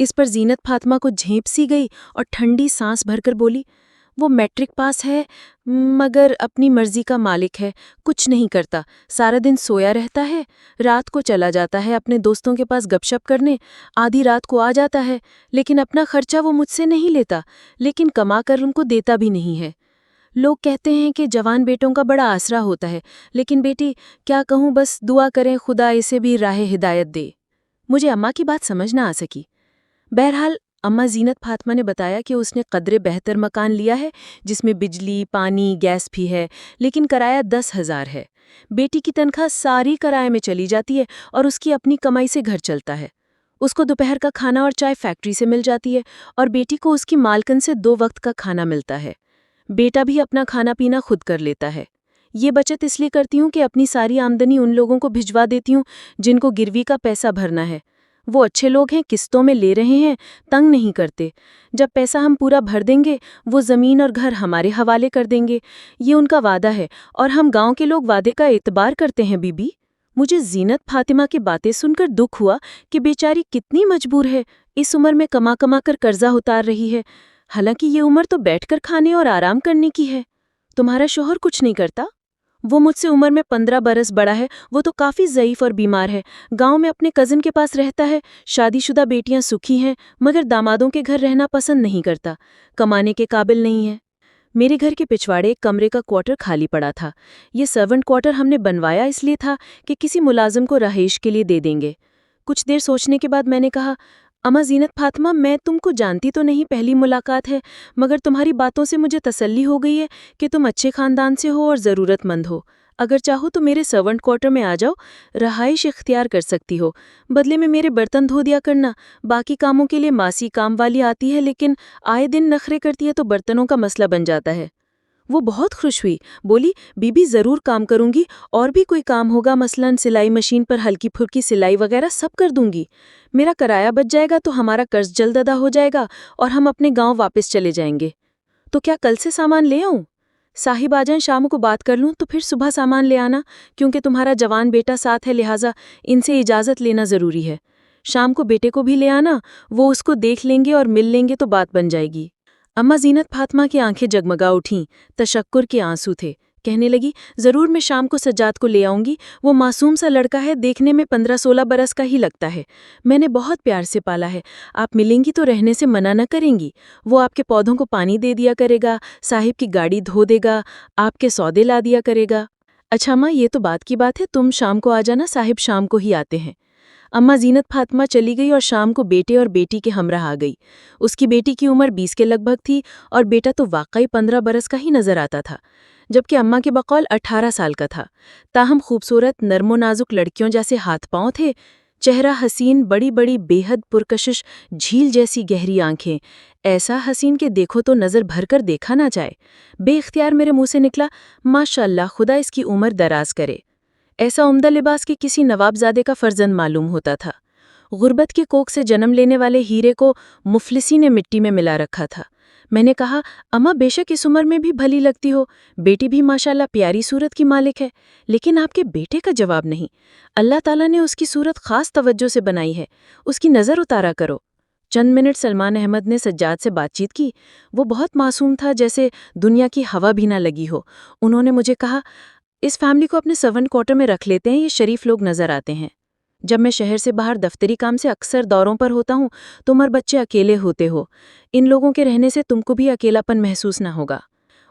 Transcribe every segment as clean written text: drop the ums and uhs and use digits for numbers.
اس پر زینت فاطمہ کو جھینپ سی گئی اور ٹھنڈی سانس بھر کر بولی، وہ میٹرک پاس ہے مگر اپنی مرضی کا مالک ہے، کچھ نہیں کرتا، سارا دن سویا رہتا ہے، رات کو چلا جاتا ہے اپنے دوستوں کے پاس گپ شپ کرنے، آدھی رات کو آ جاتا ہے، لیکن اپنا خرچہ وہ مجھ سے نہیں لیتا، لیکن کما کر ان کو دیتا بھی نہیں ہے۔ لوگ کہتے ہیں کہ جوان بیٹوں کا بڑا آسرا ہوتا ہے، لیکن بیٹی کیا کہوں، بس دعا کریں خدا اسے بھی راہ ہدایت دے۔ مجھے اماں کی بات سمجھ نہ آ سکی۔ بہرحال اماں زینت فاطمہ نے بتایا کہ اس نے قدرے بہتر مکان لیا ہے جس میں بجلی، پانی، گیس بھی ہے، لیکن کرایہ 10,000 ہے۔ بیٹی کی تنخواہ ساری کرائے میں چلی جاتی ہے اور اس کی اپنی کمائی سے گھر چلتا ہے۔ اس کو دوپہر کا کھانا اور چائے فیکٹری سے مل جاتی ہے اور بیٹی کو اس کی مالکن سے 2 وقت کا کھانا ملتا ہے۔ بیٹا بھی اپنا کھانا پینا خود کر لیتا ہے۔ یہ بچت اس لیے کرتی ہوں کہ اپنی ساری آمدنی ان لوگوں کو بھجوا دیتی ہوں جن کو گروی کا پیسہ بھرنا ہے۔ وہ اچھے لوگ ہیں، قسطوں میں لے رہے ہیں، تنگ نہیں کرتے۔ جب پیسہ ہم پورا بھر دیں گے وہ زمین اور گھر ہمارے حوالے کر دیں گے۔ یہ ان کا وعدہ ہے اور ہم گاؤں کے لوگ وعدے کا اعتبار کرتے ہیں بی بی۔ مجھے زینت فاطمہ کی باتیں سن کر دکھ ہوا کہ بیچاری کتنی مجبور ہے، اس عمر میں کما کما کر قرضہ اتار رہی ہے، حالانکہ یہ عمر تو بیٹھ کر کھانے اور آرام کرنے کی ہے۔ تمہارا شوہر کچھ نہیں کرتا؟ وہ مجھ سے عمر میں 15 برس بڑا ہے، وہ تو کافی ضعیف اور بیمار ہے، گاؤں میں اپنے کزن کے پاس رہتا ہے، شادی شدہ بیٹیاں سکھی ہیں مگر دامادوں کے گھر رہنا پسند نہیں کرتا، کمانے کے قابل نہیں ہے۔ میرے گھر کے پچھواڑے ایک کمرے کا کوارٹر خالی پڑا تھا۔ یہ سرونٹ کوارٹر ہم نے بنوایا اس لیے تھا کہ کسی ملازم کو رہائش کے لیے دے دیں گے۔ کچھ دیر سوچنے کے بعد میں نے کہا، اماں زینت فاطمہ، میں تم کو جانتی تو نہیں، پہلی ملاقات ہے، مگر تمہاری باتوں سے مجھے تسلی ہو گئی ہے کہ تم اچھے خاندان سے ہو اور ضرورت مند ہو۔ اگر چاہو تو میرے سرونٹ کوارٹر میں آ جاؤ، رہائش اختیار کر سکتی ہو، بدلے میں میرے برتن دھو دیا کرنا۔ باقی کاموں کے لیے ماسی کام والی آتی ہے، لیکن آئے دن نخرے کرتی ہے تو برتنوں کا مسئلہ بن جاتا ہے۔ وہ بہت خوش ہوئی، بولی، بی بی ضرور کام کروں گی، اور بھی کوئی کام ہوگا مثلاً سلائی مشین پر ہلکی پھلکی سلائی وغیرہ سب کر دوں گی۔ میرا کرایہ بچ جائے گا تو ہمارا قرض جلد ادا ہو جائے گا اور ہم اپنے گاؤں واپس چلے جائیں گے۔ تو کیا کل سے سامان لے آؤں؟ صاحب آ جائیں شام کو بات کر لوں تو پھر صبح سامان لے آنا، کیونکہ تمہارا جوان بیٹا ساتھ ہے، لہٰذا ان سے اجازت لینا ضروری ہے۔ شام کو بیٹے کو بھی لے آنا، وہ اس کو دیکھ لیں گے اور مل لیں گے تو بات بن جائے گی۔ اماں زینت فاطمہ کی آنکھیں جگمگا اٹھیں، تشکر کے آنسو تھے۔ کہنے لگی، ضرور میں شام کو سجاد کو لے آؤں گی، وہ معصوم سا لڑکا ہے، دیکھنے میں 15-16 برس کا ہی لگتا ہے، میں نے بہت پیار سے پالا ہے، آپ ملیں گی تو رہنے سے منع نہ کریں گی، وہ آپ کے پودوں کو پانی دے دیا کرے گا، صاحب کی گاڑی دھو دے گا، آپ کے سودے لا دیا کرے گا۔ اچھا ماں، یہ تو بات کی بات ہے، تم شام کو آ جانا، صاحب شام کو ہی آتے ہیں۔ اماں زینت فاطمہ چلی گئی اور شام کو بیٹے اور بیٹی کے ہمراہ آ گئی۔ اس کی بیٹی کی عمر 20 کے لگ بھگ تھی اور بیٹا تو واقعی 15 برس کا ہی نظر آتا تھا، جبکہ اماں کے بقول 18 سال کا تھا۔ تاہم خوبصورت نرم و نازک لڑکیوں جیسے ہاتھ پاؤں تھے، چہرہ حسین، بڑی بڑی بے حد پرکشش جھیل جیسی گہری آنکھیں، ایسا حسین کہ دیکھو تو نظر بھر کر دیکھا نہ جائے۔ بے اختیار میرے منہ سے نکلا، ماشاءاللہ، خدا اس کی عمر دراز کرے۔ ایسا عمدہ لباس کہ کسی نوابزادے کا فرزند معلوم ہوتا تھا۔ غربت کی کوکھ سے جنم لینے والے ہیرے کو مفلسی نے مٹی میں ملا رکھا تھا۔ میں نے کہا، اماں بے شک اس عمر میں بھی بھلی لگتی ہو، بیٹی بھی ماشاءاللہ پیاری صورت کی مالک ہے، لیکن آپ کے بیٹے کا جواب نہیں۔ اللہ تعالیٰ نے اس کی صورت خاص توجہ سے بنائی ہے، اس کی نظر اتارا کرو۔ چند منٹ سلمان احمد نے سجاد سے بات چیت کی۔ وہ بہت معصوم تھا، جیسے دنیا کی ہوا بھی نہ لگی ہو۔ انہوں نے مجھے کہا، اس فیملی کو اپنے سرونٹ کوارٹر میں رکھ لیتے ہیں، یہ شریف لوگ نظر آتے ہیں۔ جب میں شہر سے باہر دفتری کام سے اکثر دوروں پر ہوتا ہوں، تم اور بچے اکیلے ہوتے ہو، ان لوگوں کے رہنے سے تم کو بھی اکیلا پن محسوس نہ ہوگا۔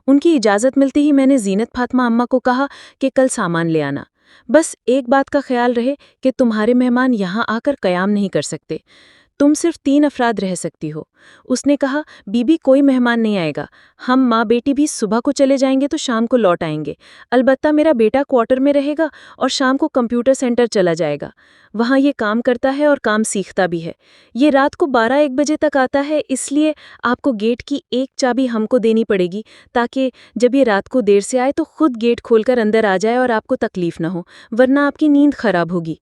ان کی اجازت ملتے ہی میں نے زینت فاطمہ اماں کو کہا کہ کل سامان لے آنا، بس ایک بات کا خیال رہے کہ تمہارے مہمان یہاں آ کر قیام نہیں کر سکتے، تم صرف 3 افراد رہ سکتی ہو۔ اس نے کہا، بی بی کوئی مہمان نہیں آئے گا، ہم ماں بیٹی بھی صبح کو چلے جائیں گے تو شام کو لوٹ آئیں گے، البتہ میرا بیٹا کوارٹر میں رہے گا اور شام کو کمپیوٹر سینٹر چلا جائے گا، وہاں یہ کام کرتا ہے اور کام سیکھتا بھی ہے، یہ رات کو 12-1 بجے تک آتا ہے، اس لیے آپ کو گیٹ کی ایک چابی ہم کو دینی پڑے گی تاکہ جب یہ رات کو دیر سے آئے تو خود گیٹ کھول کر اندر آ جائے اور آپ کو تکلیف نہ ہو، ورنہ آپ کی نیند خراب ہوگی۔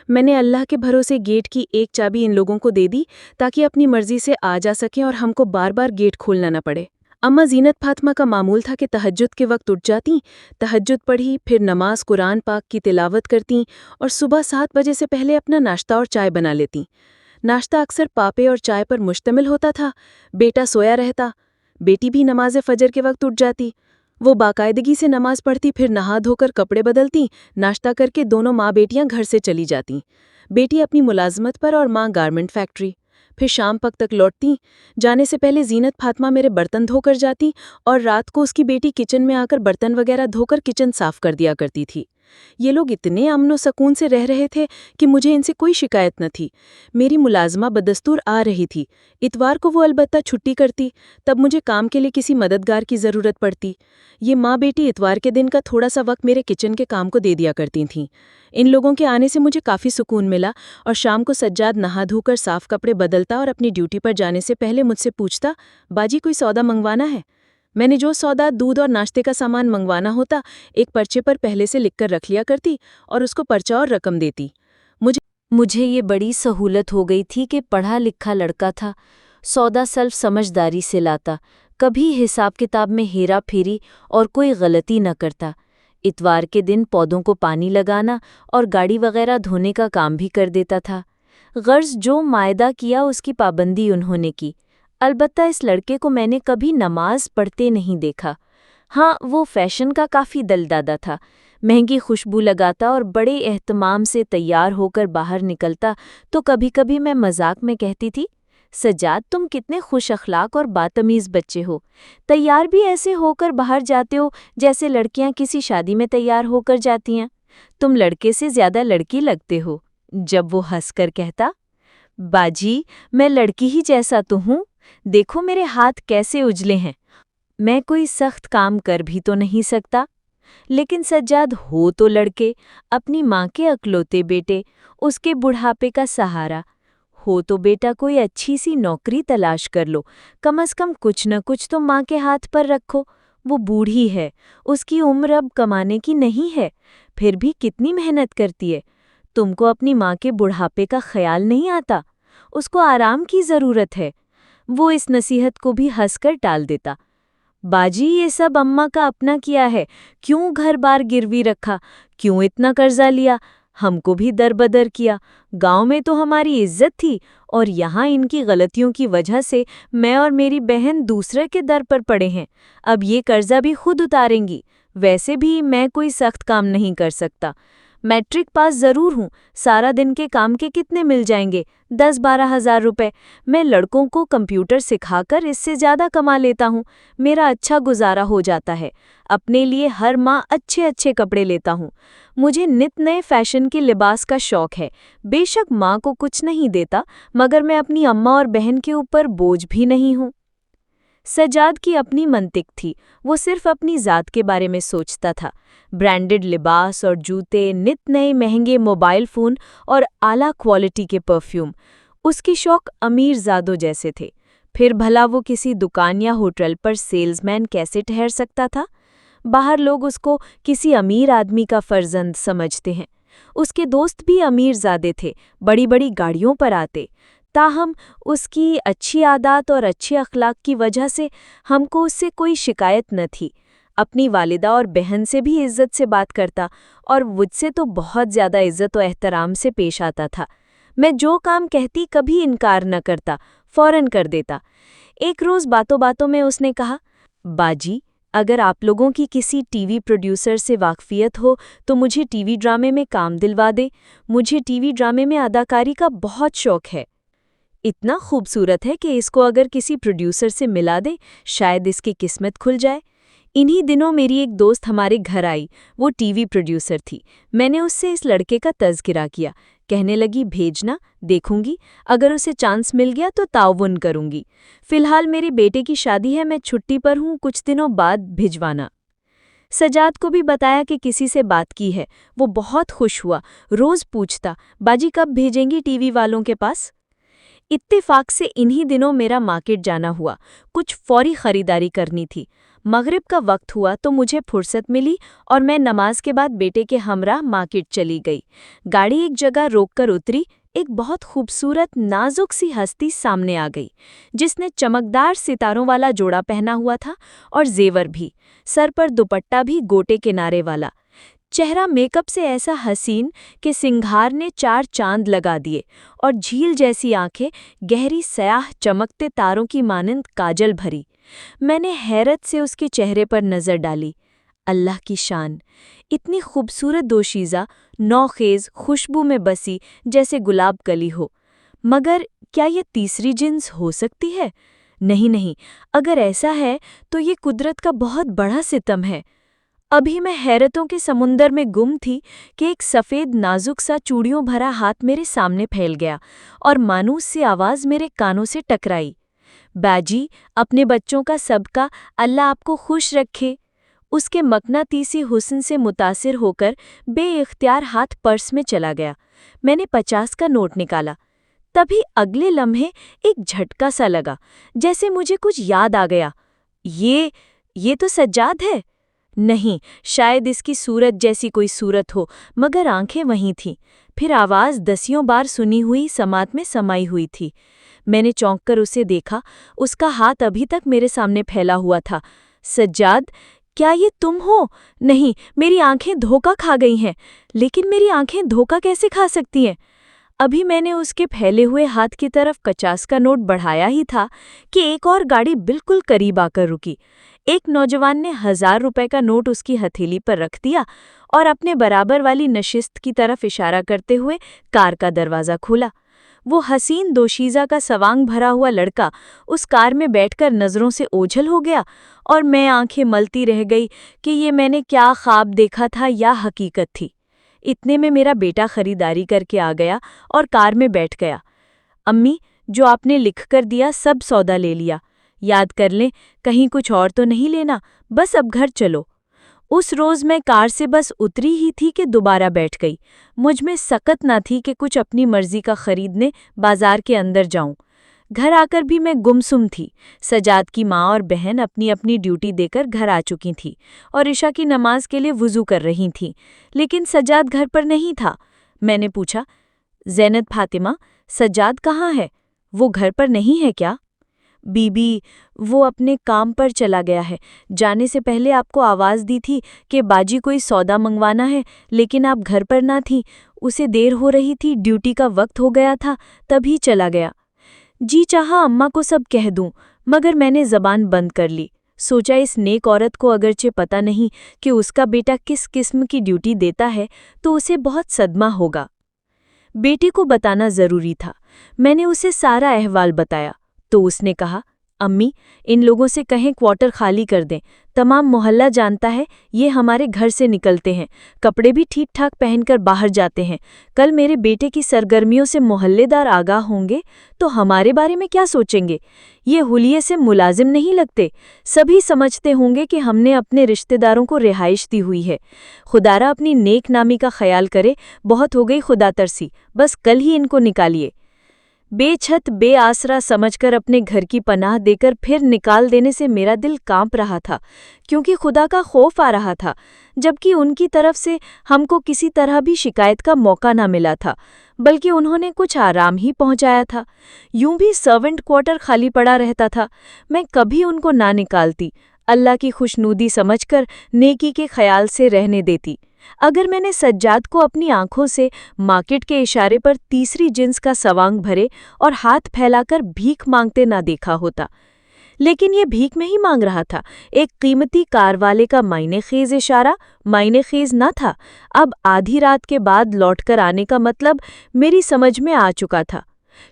میں نے اللہ کے بھروسے گیٹ کی ایک چابی ان لوگوں کو دے دی تاکہ اپنی مرضی سے آ جا سکیں اور ہم کو بار بار گیٹ کھولنا نہ پڑے۔ اماں زینت فاطمہ کا معمول تھا کہ تہجد کے وقت اٹھ جاتیں، تہجد پڑھی، پھر نماز قرآن پاک کی تلاوت کرتیں اور صبح 7 بجے سے پہلے اپنا ناشتہ اور چائے بنا لیتیں۔ ناشتہ اکثر پاپے اور چائے پر مشتمل ہوتا تھا۔ بیٹا سویا رہتا، بیٹی بھی نماز فجر کے وقت اٹھ جاتی۔ وہ باقاعدگی سے نماز پڑھتی، پھر نہا دھو کر کپڑے بدلتی، ناشتہ کر کے دونوں ماں بیٹیاں گھر سے چلی جاتیں۔ بیٹی اپنی ملازمت پر اور ماں گارمنٹ فیکٹری۔ پھر شام تک لوٹتی۔ جانے سے پہلے زینت فاطمہ میرے برتن دھو کر جاتی اور رات کو اس کی بیٹی کچن میں آ کر برتن وغیرہ دھو کر کچن صاف کر دیا کرتی تھی۔ یہ لوگ اتنے امن و سکون سے رہ رہے تھے کہ مجھے ان سے کوئی شکایت نہ تھی۔ میری ملازمہ بدستور آ رہی تھی۔ اتوار کو وہ البتہ چھٹی کرتی، تب مجھے کام کے لیے کسی مددگار کی ضرورت پڑتی۔ یہ ماں بیٹی اتوار کے دن کا تھوڑا سا وقت میرے کچن کے کام کو دے دیا کرتی تھیں۔ ان لوگوں کے آنے سے مجھے کافی سکون ملا، اور شام کو سجاد نہا دھو کر صاف کپڑے بدلتا اور اپنی ڈیوٹی پر جانے سے پہلے مجھ سے پوچھتا، باجی کوئی سودا منگوانا ہے؟ میں نے جو سودا، دودھ اور ناشتے کا سامان منگوانا ہوتا ایک پرچے پر پہلے سے لکھ کر رکھ لیا کرتی اور اس کو پرچہ اور رقم دیتی۔ مجھے یہ بڑی سہولت ہو گئی تھی کہ پڑھا لکھا لڑکا تھا، سودا سلف سمجھداری سے لاتا، کبھی حساب کتاب میں ہیرا پھیری اور کوئی غلطی نہ کرتا۔ اتوار کے دن پودوں کو پانی لگانا اور گاڑی وغیرہ دھونے کا کام بھی کر دیتا تھا۔ غرض جو معاہدہ کیا اس کی پابندی انہوں نے کی۔ البتہ اس لڑکے کو میں نے کبھی نماز پڑھتے نہیں دیکھا۔ ہاں، وہ فیشن کا کافی دلدادہ تھا، مہنگی خوشبو لگاتا اور بڑے اہتمام سے تیار ہو کر باہر نکلتا تو کبھی کبھی میں مذاق میں کہتی تھی، سجاد تم کتنے خوش اخلاق اور باتمیز بچے ہو، تیار بھی ایسے ہو کر باہر جاتے ہو جیسے لڑکیاں کسی شادی میں تیار ہو کر جاتی ہیں، تم لڑکے سے زیادہ لڑکی لگتے ہو۔ جب وہ ہنس کر کہتا، باجی میں لڑکی ہی جیسا تو ہوں، دیکھو میرے ہاتھ کیسے اجلے ہیں، میں کوئی سخت کام کر بھی تو نہیں سکتا۔ لیکن سجاد ہو تو لڑکے، اپنی ماں کے اکلوتے بیٹے، اس کے بڑھاپے کا سہارا، ہو تو بیٹا کوئی اچھی سی نوکری تلاش کر لو، کم از کم کچھ نہ کچھ تو ماں کے ہاتھ پر رکھو۔ وہ بوڑھی ہے، اس کی عمر اب کمانے کی نہیں ہے، پھر بھی کتنی محنت کرتی ہے، تم کو اپنی ماں کے بڑھاپے کا خیال نہیں آتا، اس کو آرام کی ضرورت ہے۔ وہ اس نصیحت کو بھی ہنس کر ٹال دیتا، باجی یہ سب اماں کا اپنا کیا ہے، کیوں گھر بار گروی رکھا، کیوں اتنا قرضہ لیا، ہم کو بھی در بدر کیا، گاؤں میں تو ہماری عزت تھی، اور یہاں ان کی غلطیوں کی وجہ سے میں اور میری بہن دوسرے کے در پر پڑے ہیں، اب یہ قرضہ بھی خود اتاریں گی، ویسے بھی میں کوئی سخت کام نہیں کر سکتا، میٹرک پاس ضرور ہوں، سارا دن کے کام کے کتنے مل جائیں گے، 10-12 ہزار روپے، میں لڑکوں کو کمپیوٹر سکھا کر اس سے زیادہ کما لیتا ہوں، میرا اچھا گزارا ہو جاتا ہے، اپنے لیے ہر ماہ اچھے اچھے کپڑے لیتا ہوں، مجھے نت نئے فیشن کے لباس کا شوق ہے، بے شک ماں کو کچھ نہیں دیتا، مگر میں اپنی اماں اور بہن کے اوپر بوجھ بھی نہیں ہوں۔ سجاد کی اپنی منطق تھی، وہ صرف اپنی ذات کے بارے میں سوچتا تھا، برانڈڈ لباس اور جوتے، نت نئے مہنگے موبائل فون اور اعلیٰ کوالٹی کے پرفیوم، اس کی شوق امیر زادوں جیسے تھے، پھر بھلا وہ کسی دکان یا ہوٹل پر سیلز مین کیسے ٹھہر سکتا تھا؟ باہر لوگ اس کو کسی امیر آدمی کا فرزند سمجھتے ہیں، اس کے دوست بھی امیر زادے تھے، بڑی بڑی گاڑیوں پر آتے، تاہم اس کی اچھی عادات اور اچھے اخلاق کی وجہ سے ہم کو اس سے کوئی شکایت نہ تھی، اپنی والدہ اور بہن سے بھی عزت سے بات کرتا اور مجھ سے تو بہت زیادہ عزت و احترام سے پیش آتا تھا، میں جو کام کہتی کبھی انکار نہ کرتا، فوراً کر دیتا۔ ایک روز باتوں باتوں میں اس نے کہا، باجی اگر آپ لوگوں کی کسی ٹی وی پروڈیوسر سے واقفیت ہو تو مجھے ٹی وی ڈرامے میں کام دلوا دے، مجھے ٹی وی ڈرامے میں اداکاری کا بہت شوق ہے، اتنا خوبصورت ہے کہ اس کو اگر کسی پروڈیوسر سے ملا دے شاید اس کی قسمت کھل جائے۔ انہی دنوں میری ایک دوست ہمارے گھر آئی، وہ ٹی وی پروڈیوسر تھی، میں نے اس سے اس لڑکے کا تذکرہ کیا، کہنے لگی بھیجنا، دیکھوں گی، اگر اسے چانس مل گیا تو تعاون کروں گی، فی الحال میرے بیٹے کی شادی ہے، میں چھٹی پر ہوں، کچھ دنوں بعد بھجوانا۔ سجاد کو بھی بتایا کہ کسی سے بات کی ہے، وہ بہت خوش ہوا، روز پوچھتا، باجی کب بھیجیں گی ٹی وی والوں کے پاس؟ اتفاق سے انہی دنوں میرا مارکیٹ جانا ہوا، کچھ فوری خریداری کرنی تھی، مغرب کا وقت ہوا تو مجھے فرصت ملی اور میں نماز کے بعد بیٹے کے ہمراہ مارکیٹ چلی گئی، گاڑی ایک جگہ روک کر اتری، ایک بہت خوبصورت نازک سی ہستی سامنے آ گئی، جس نے چمکدار ستاروں والا جوڑا پہنا ہوا تھا اور زیور بھی، سر پر دوپٹہ بھی گوٹے کنارے والا، چہرہ میک اپ سے ایسا حسین کہ سنگھار نے 4 چاند لگا دیے، اور جھیل جیسی آنکھیں گہری سیاہ چمکتے تاروں کی مانند کاجل بھری۔ میں نے حیرت سے اس کے چہرے پر نظر ڈالی۔ اللہ کی شان! اتنی خوبصورت دوشیزہ، نوخیز، خوشبو میں بسی جیسے گلاب کلی ہو۔ مگر کیا یہ تیسری جنس ہو سکتی ہے؟ نہیں، اگر ایسا ہے تو یہ قدرت کا بہت بڑا ستم ہے۔ ابھی میں حیرتوں کے سمندر میں گم تھی کہ ایک سفید نازک سا چوڑیوں بھرا ہاتھ میرے سامنے پھیل گیا اور مانوس سی آواز میرے کانوں سے ٹکرائی۔ باجی، اپنے بچوں کا صدقہ، اللہ آپ کو خوش رکھے۔ اس کے مقناطیسی حسن سے متاثر ہو کر بے اختیار ہاتھ پرس میں چلا گیا۔ میں نے 50 کا نوٹ نکالا۔ تبھی اگلے لمحے ایک جھٹکا سا لگا، جیسے مجھے کچھ یاد آ گیا۔ یہ تو سجاد ہے۔ نہیں، شاید اس کی صورت جیسی کوئی صورت ہو، مگر آنکھیں وہیں تھیں۔ پھر آواز دسیوں بار سنی ہوئی سماعت میں سمائی ہوئی تھی۔ میں نے چونک کر اسے دیکھا، اس کا ہاتھ ابھی تک میرے سامنے پھیلا ہوا تھا۔ سجاد، کیا یہ تم ہو؟ نہیں، میری آنکھیں دھوکہ کھا گئی ہیں۔ لیکن میری آنکھیں دھوکہ کیسے کھا سکتی ہیں؟ ابھی میں نے اس کے پھیلے ہوئے ہاتھ کی طرف 50 کا نوٹ بڑھایا ہی تھا کہ ایک اور گاڑی بالکل قریب آ کر رکی۔ ایک نوجوان نے 1000 روپے کا نوٹ اس کی ہتھیلی پر رکھ دیا اور اپنے برابر والی نشست کی طرف اشارہ کرتے ہوئے کار کا دروازہ کھولا۔ وہ حسین دوشیزہ کا سوانگ بھرا ہوا لڑکا اس کار میں بیٹھ کر نظروں سے اوجھل ہو گیا، اور میں آنکھیں ملتی رہ گئی کہ یہ میں نے کیا خواب دیکھا تھا یا حقیقت تھی۔ اتنے میں میرا بیٹا خریداری کر کے آ گیا اور کار میں بیٹھ گیا۔ امی، جو آپ نے لکھ کر دیا سب سودا لے لیا۔ یاد کر لیں، کہیں کچھ اور تو نہیں لینا، بس اب گھر چلو۔ اس روز میں کار سے بس اتری ہی تھی کہ دوبارہ بیٹھ گئی۔ مجھ میں سکت نہ تھی کہ کچھ اپنی مرضی کا خریدنے بازار کے اندر جاؤں۔ گھر آ کر بھی میں گمسم تھی۔ سجاد کی ماں اور بہن اپنی اپنی ڈیوٹی دے کر گھر آ چکی تھیں اور عشاء کی نماز کے لیے وضو کر رہی تھیں، لیکن سجاد گھر پر نہیں تھا۔ میں نے پوچھا، زینت فاطمہ، سجاد کہاں ہے؟ وہ گھر پر نہیں ہے کیا؟ بی بی، وہ اپنے کام پر چلا گیا ہے۔ جانے سے پہلے آپ کو آواز دی تھی کہ باجی کوئی سودا منگوانا ہے، لیکن آپ گھر پر نہ تھی۔ اسے دیر ہو رہی تھی، ڈیوٹی کا وقت ہو گیا تھا، تبھی چلا گیا۔ جی چاہا اماں کو سب کہہ دوں، مگر میں نے زبان بند کر لی۔ سوچا اس نیک عورت کو اگرچہ پتہ نہیں کہ اس کا بیٹا کس قسم کی ڈیوٹی دیتا ہے تو اسے بہت صدمہ ہوگا۔ بیٹے کو بتانا ضروری تھا۔ میں نے اسے سارا احوال بتایا تو اس نے کہا، امی، ان لوگوں سے کہیں کوارٹر خالی کر دیں۔ تمام محلہ جانتا ہے یہ ہمارے گھر سے نکلتے ہیں، کپڑے بھی ٹھیک ٹھاک پہن کر باہر جاتے ہیں۔ کل میرے بیٹے کی سرگرمیوں سے محلے دار آگاہ ہوں گے تو ہمارے بارے میں کیا سوچیں گے؟ یہ حلیے سے ملازم نہیں لگتے۔ سبھی سمجھتے ہوں گے کہ ہم نے اپنے رشتہ داروں کو رہائش دی ہوئی ہے۔ خدارا اپنی نیک نامی کا خیال کرے، بہت ہو گئی خدا ترسی، بس کل ہی ان کو نکالیے۔ بے چھت بے آسرا سمجھ کر اپنے گھر کی پناہ دے کر پھر نکال دینے سے میرا دل کانپ رہا تھا، کیونکہ خدا کا خوف آ رہا تھا، جبکہ ان کی طرف سے ہم کو کسی طرح بھی شکایت کا موقع نہ ملا تھا، بلکہ انہوں نے کچھ آرام ہی پہنچایا تھا۔ یوں بھی سرونٹ کوارٹر خالی پڑا رہتا تھا، میں کبھی ان کو نہ نکالتی، اللہ کی خوشنودی سمجھ کر نیکی کے خیال سے رہنے دیتی۔ اگر میں نے سجاد کو اپنی آنکھوں سے مارکیٹ کے اشارے پر تیسری جنس کا سوانگ بھرے اور ہاتھ پھیلا کر بھیک مانگتے نہ دیکھا ہوتا، لیکن یہ بھیک میں ہی مانگ رہا تھا۔ ایک قیمتی کار والے کا معنی خیز اشارہ معنی خیز نہ تھا۔ اب آدھی رات کے بعد لوٹ کر آنے کا مطلب میری سمجھ میں آ چکا تھا۔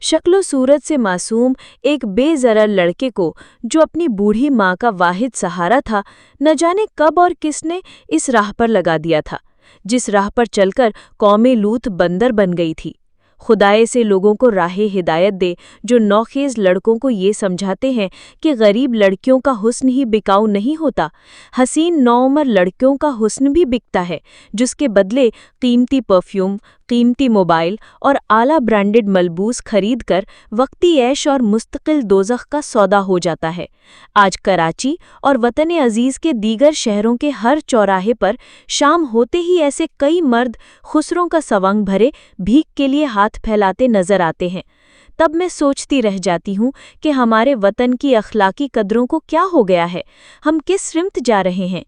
شکل و صورت سے معصوم ایک بے ضرر لڑکے کو جو اپنی بوڑھی ماں کا واحد سہارا تھا، نہ جانے کب اور کس نے اس راہ پر لگا دیا تھا جس راہ پر چل کر قوم لوط بندر بن گئی تھی۔ خدائے سے لوگوں کو راہ ہدایت دے جو نوخیز لڑکوں کو یہ سمجھاتے ہیں کہ غریب لڑکیوں کا حسن ہی بکاؤ نہیں ہوتا، حسین نوعمر لڑکیوں کا حسن بھی بکتا ہے، جس کے بدلے قیمتی پرفیوم، قیمتی موبائل اور اعلیٰ برانڈڈ ملبوس خرید کر وقتی عیش اور مستقل دوزخ کا سودا ہو جاتا ہے۔ آج کراچی اور وطن عزیز کے دیگر شہروں کے ہر چوراہے پر شام ہوتے ہی ایسے کئی مرد خسروں کا سوانگ بھرے بھیک کے لیے ہاتھ پھیلاتے نظر آتے ہیں۔ تب میں سوچتی رہ جاتی ہوں کہ ہمارے وطن کی اخلاقی قدروں کو کیا ہو گیا ہے، ہم کس سمت جا رہے ہیں۔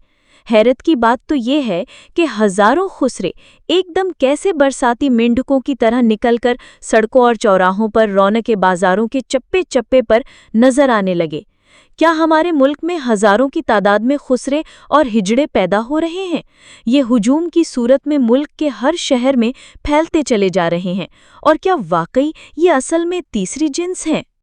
حیرت کی بات تو یہ ہے کہ ہزاروں خسرے ایک دم کیسے برساتی مینڈکوں کی طرح نکل کر سڑکوں اور چوراہوں پر رونق بازاروں کے چپے چپے پر نظر آنے لگے۔ کیا ہمارے ملک میں ہزاروں کی تعداد میں خسرے اور ہجڑے پیدا ہو رہے ہیں؟ یہ ہجوم کی صورت میں ملک کے ہر شہر میں پھیلتے چلے جا رہے ہیں، اور کیا واقعی یہ اصل میں تیسری جنس ہیں؟